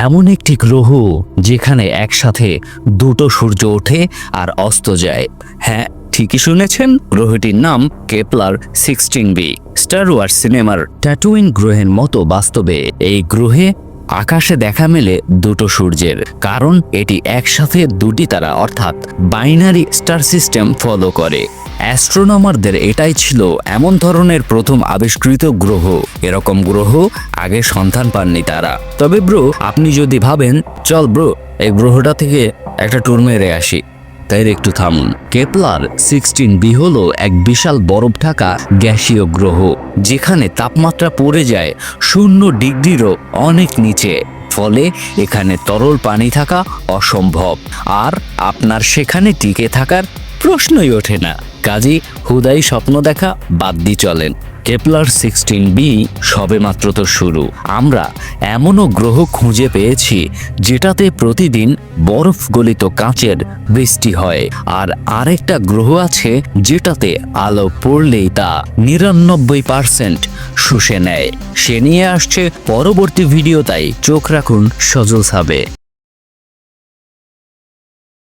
এমন একটি গ্রহ যেখানে একসাথে দুটো সূর্য ওঠে আর অস্ত যায়। হ্যাঁ, ঠিকই শুনেছেন, গ্রহটির নাম কেপলার 16b। স্টার ওয়ার্স সিনেমার ট্যাটুইন গ্রহের মতো বাস্তবে এই গ্রহে আকাশে দেখা মেলে দুটো সূর্যের, কারণ এটি একসাথে দুটি তারা অর্থাৎ বাইনারি স্টার সিস্টেম ফলো করে। অ্যাস্ট্রোনমারদের এটাই ছিল এমন ধরনের প্রথম আবিষ্কৃত গ্রহ। এরকম গ্রহ আগে সন্ধান পাননি তারা। তবে ব্রো, আপনি যদি ভাবেন চল ব্রো এই গ্রহটা থেকে একটা ট্যুর মেরে আসি, তাই একটু থামুন। কেপলার 16b হলো এক বিশাল বরফ ঢাকা গ্যাসীয় গ্রহ, যেখানে তাপমাত্রা পড়ে যায় 0 ডিগ্রিরও অনেক নিচে। ফলে এখানে তরল পানি থাকা অসম্ভব, আর আপনার সেখানে টিকে থাকার প্রশ্নই ওঠে না। কাজী হুদাই স্বপ্ন দেখা বাদ দিয়ে চলেন। কেপলার 16b সবেমাত্র তো শুরু। আমরা এমনও গ্রহ খুঁজে পেয়েছি যেটাতে প্রতিদিন বরফ গলিত কাঁচের বৃষ্টি হয়, আর আরেকটা গ্রহ আছে যেটাতে আলো পড়লেই তা 99% শুষে নেয়। সে নিয়ে আসছে পরবর্তী ভিডিও, তাই চোখ রাখুন সজল সাবে।